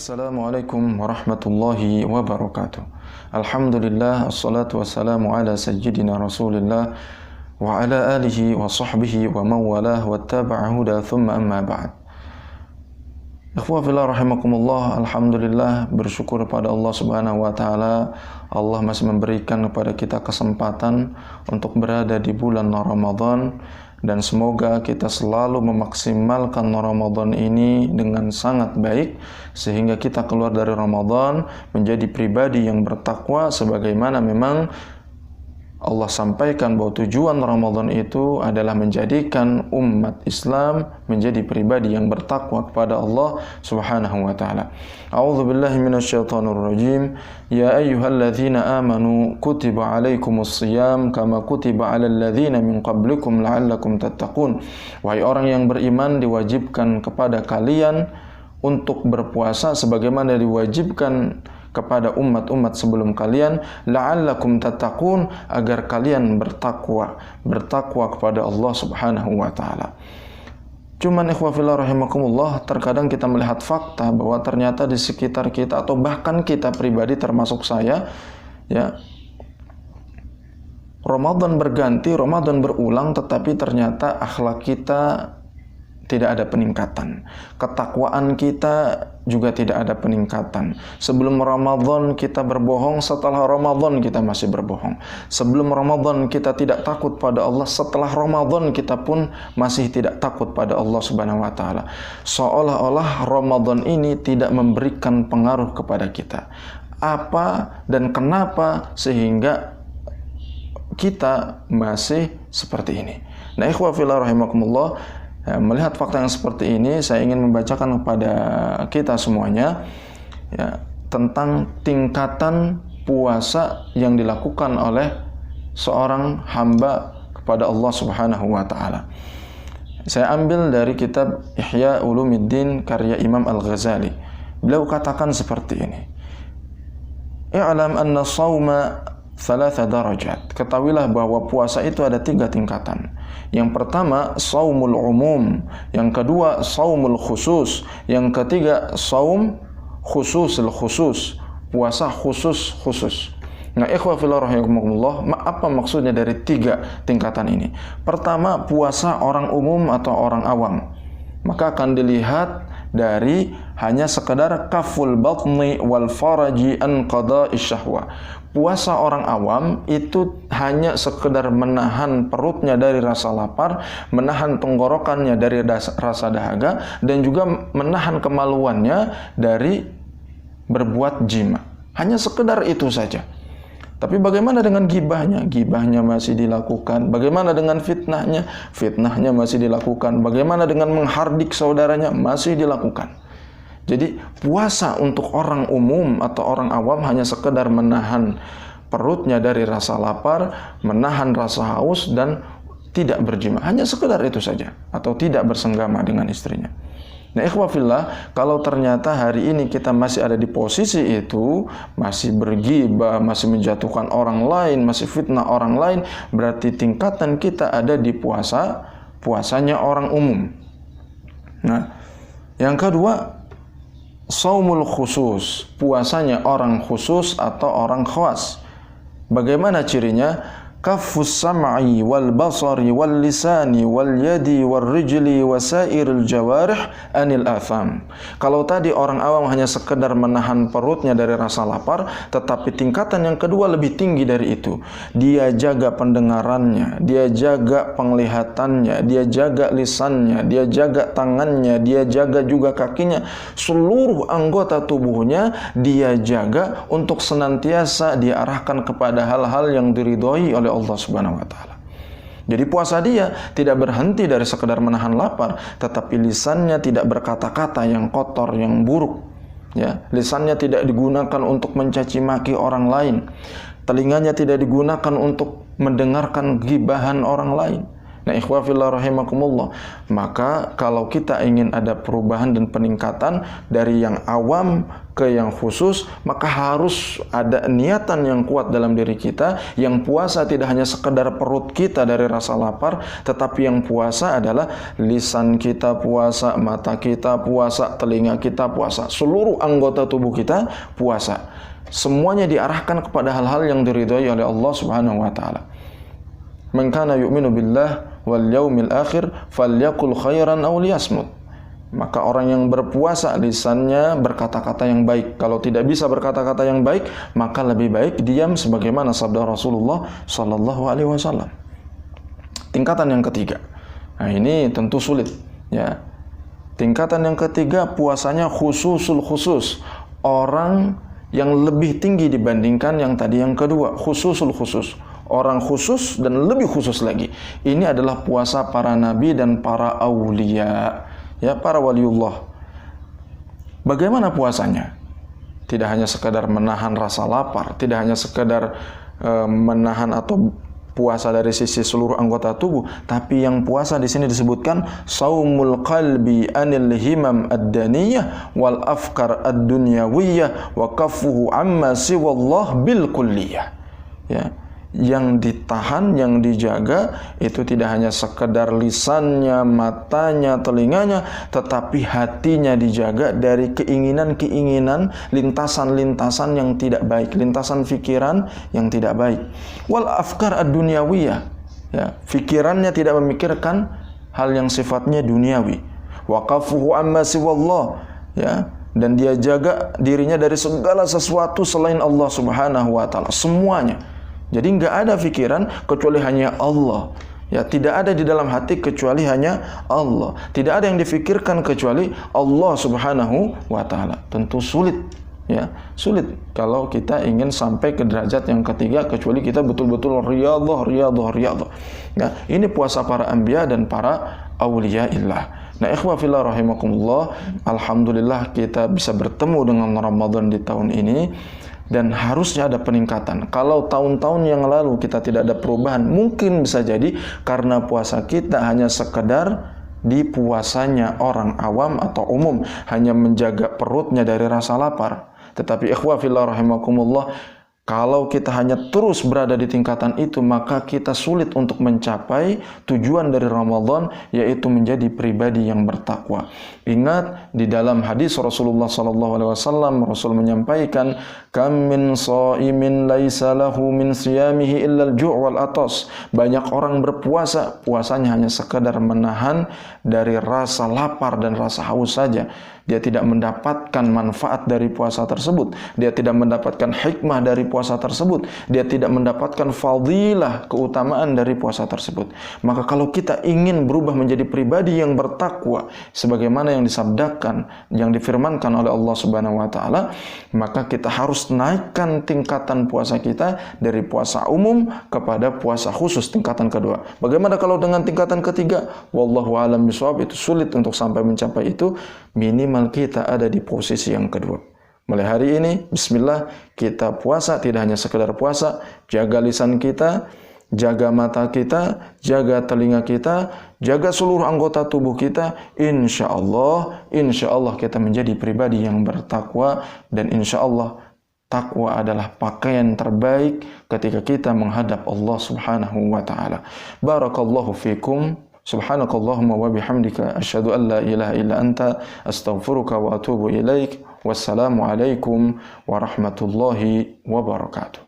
Assalamualaikum warahmatullahi wabarakatuh. Alhamdulillah, assalatu wassalamu ala sayyidina Rasulillah wa ala alihi wa sahbihi wa mawalah wa taba'a huda thumma amma ba'd. Ikhwah fillah rahimakumullah, alhamdulillah, bersyukur pada Allah Subhanahu wa taala. Allah masih memberikan kepada kita kesempatan untuk berada di bulan Ramadan, dan semoga kita selalu memaksimalkan Ramadan ini dengan sangat baik sehingga kita keluar dari Ramadan menjadi pribadi yang bertakwa, sebagaimana memang Allah sampaikan bahwa tujuan Ramadan itu adalah menjadikan umat Islam menjadi pribadi yang bertakwa kepada Allah Subhanahu wa taala. A'udzu billahi minasyaitonir rajim. Ya ayyuhalladzina amanu kutiba alaikumus shiyam kama kutiba alal ladzina min qablikum la'allakum tattaqun. Wahai orang yang beriman, diwajibkan kepada kalian untuk berpuasa sebagaimana diwajibkan kepada umat-umat sebelum kalian, la'allakum tattaqun, agar kalian bertakwa kepada Allah Subhanahu wa taala. Cuman ikhwah fillah rahimakumullah, terkadang kita melihat fakta bahwa ternyata di sekitar kita atau bahkan kita pribadi termasuk saya, ya, Ramadan berganti, Ramadan berulang, tetapi ternyata akhlak kita tidak ada peningkatan. Ketakwaan kita juga tidak ada peningkatan. Sebelum Ramadan kita berbohong, setelah Ramadan kita masih berbohong. Sebelum Ramadan kita tidak takut pada Allah, setelah Ramadan kita pun masih tidak takut pada Allah Subhanahu wa taala. Seolah-olah Ramadan ini tidak memberikan pengaruh kepada kita. Apa dan kenapa sehingga kita masih seperti ini? Nah, ikhwah fillah rahimakumullah, melihat fakta yang seperti ini, saya ingin membacakan kepada kita semuanya, ya, tentang tingkatan puasa yang dilakukan oleh seorang hamba kepada Allah Subhanahu wa taala. Saya ambil dari kitab Ihya Ulumuddin karya Imam Al-Ghazali. Beliau katakan seperti ini. I'lam anna shauma thalatha darajat. Ketahuilah bahwa puasa itu ada 3 tingkatan. Yang pertama shaumul umum, yang kedua shaumul khusus, yang ketiga shaum khususul khusus, puasa khusus. Nah, ikhwah fillah rahimakumullah, apa maksudnya dari 3 tingkatan ini? Pertama, puasa orang umum atau orang awam, maka akan dilihat dari hanya sekedar kaful batni wal faraji an qada'ish syahwa. Puasa orang awam itu hanya sekedar menahan perutnya dari rasa lapar, menahan tenggorokannya dari rasa dahaga, dan juga menahan kemaluannya dari berbuat jima. Hanya sekedar itu saja. Tapi bagaimana dengan gibahnya? Gibahnya masih dilakukan. Bagaimana dengan fitnahnya? Fitnahnya masih dilakukan. Bagaimana dengan menghardik saudaranya? Masih dilakukan. Jadi puasa untuk orang umum atau orang awam hanya sekedar menahan perutnya dari rasa lapar, menahan rasa haus, dan tidak berjima. Hanya sekedar itu saja. Atau tidak bersenggama dengan istrinya. Nah, ikhwah fillah, kalau ternyata hari ini kita masih ada di posisi itu, masih bergibah, masih menjatuhkan orang lain, masih fitnah orang lain, berarti tingkatan kita ada di puasanya orang umum. Nah, yang kedua, shaumul khusus, puasanya orang khusus atau orang khawas. Bagaimana cirinya? Kaffus sam'i wal basari wal lisani wal yadi wal rijli wasairil jawarih anil atham. Kalau tadi orang awam hanya sekedar menahan perutnya dari rasa lapar, tetapi tingkatan yang kedua lebih tinggi dari itu. Dia jaga pendengarannya, dia jaga penglihatannya, dia jaga lisannya, dia jaga tangannya, dia jaga juga kakinya. Seluruh anggota tubuhnya dia jaga untuk senantiasa diarahkan kepada hal-hal yang diridhoi oleh Allah Subhanahu wa taala. Jadi puasa dia tidak berhenti dari sekedar menahan lapar, tetapi lisannya tidak berkata-kata yang kotor, yang buruk. Ya, lisannya tidak digunakan untuk mencaci maki orang lain. Telinganya tidak digunakan untuk mendengarkan gibahan orang lain. Nah, ikhwah fillah rahimakumullah, maka kalau kita ingin ada perubahan dan peningkatan dari yang awam ke yang khusus, maka harus ada niatan yang kuat dalam diri kita. Yang puasa tidak hanya sekedar perut kita dari rasa lapar, tetapi yang puasa adalah lisan kita puasa, mata kita puasa, telinga kita puasa, seluruh anggota tubuh kita puasa. Semuanya diarahkan kepada hal-hal yang diridhai oleh Allah Subhanahu wa taala. Man kana yu'minu billah wal yaumil akhir falyakul khairan aw liyasmut. Maka orang yang berpuasa lisannya berkata-kata yang baik. Kalau tidak bisa berkata-kata yang baik, maka lebih baik diam, sebagaimana sabda Rasulullah sallallahu alaihi wasallam. Tingkatan yang ketiga. Nah, ini tentu sulit, ya. Tingkatan yang ketiga, puasanya khususul khusus. Orang yang lebih tinggi dibandingkan yang tadi yang kedua, khususul khusus. Orang khusus dan lebih khusus lagi. Ini adalah puasa para nabi dan para aulia, ya, para waliullah. Bagaimana puasanya? Tidak hanya sekadar menahan rasa lapar, tidak hanya sekadar menahan atau puasa dari sisi seluruh anggota tubuh, tapi yang puasa di sini disebutkan saumul qalbi anil himam ad-daniyah wal afkar ad-dunyawiyah wa kaffuhu amma siwallah bil kulliyah. Ya. Yang ditahan, yang dijaga itu tidak hanya sekedar lisannya, matanya, telinganya, tetapi hatinya dijaga dari keinginan-keinginan, lintasan-lintasan yang tidak baik, lintasan pikiran yang tidak baik. Wal afkar ad-dunyawiyah, ya, pikirannya tidak memikirkan hal yang sifatnya duniawi. Wa qafuhu amma siwallah, ya, dan dia jaga dirinya dari segala sesuatu selain Allah Subhanahu wa taala, semuanya. Jadi nggak ada pikiran kecuali hanya Allah. Ya, tidak ada di dalam hati kecuali hanya Allah. Tidak ada yang difikirkan kecuali Allah Subhanahu wa taala. Tentu sulit, ya. Sulit kalau kita ingin sampai ke derajat yang ketiga kecuali kita betul-betul riyadhah. Ya, ini puasa para anbiya dan para auliyaillah. Nah, ikhwah fillah rahimakumullah, alhamdulillah kita bisa bertemu dengan Ramadan di tahun ini. Dan harusnya ada peningkatan. Kalau tahun-tahun yang lalu kita tidak ada perubahan, mungkin bisa jadi karena puasa kita hanya sekedar di puasanya orang awam atau umum, hanya menjaga perutnya dari rasa lapar. Tetapi ikhwah fillah rahimakumullah, kalau kita hanya terus berada di tingkatan itu, maka kita sulit untuk mencapai tujuan dari Ramadan, yaitu menjadi pribadi yang bertakwa. Ingat, di dalam hadis Rasulullah SAW, Rasul menyampaikan, kam min shaimin laisa lahu min siyamihi illa al-ju' wal atas. Banyak orang berpuasa, puasanya hanya sekadar menahan dari rasa lapar dan rasa haus saja. Dia tidak mendapatkan manfaat dari puasa tersebut. Dia tidak mendapatkan hikmah dari puasa tersebut. Dia tidak mendapatkan fadilah, keutamaan dari puasa tersebut. Maka kalau kita ingin berubah menjadi pribadi yang bertakwa, sebagaimana yang disabdakan, yang difirmankan oleh Allah Subhanahu wa taala, maka kita harus naikkan tingkatan puasa kita dari puasa umum kepada puasa khusus, tingkatan kedua. Bagaimana kalau dengan tingkatan ketiga? Wallahu a'lam bishawab, itu sulit untuk sampai mencapai itu. Minimal kita ada di posisi yang kedua. Mulai hari ini, bismillah, kita puasa tidak hanya sekedar puasa, jaga lisan kita, jaga mata kita, jaga telinga kita, jaga seluruh anggota tubuh kita. Insya Allah kita menjadi pribadi yang bertakwa, dan insya Allah takwa adalah pakaian terbaik ketika kita menghadap Allah Subhanahu wa taala. Barakallahu fikum. Subhanakallahumma wa bihamdika asyhadu an la ilaha illa anta astaghfiruka wa atubu ilaik. Wassalamu alaikum warahmatullahi wabarakatuh.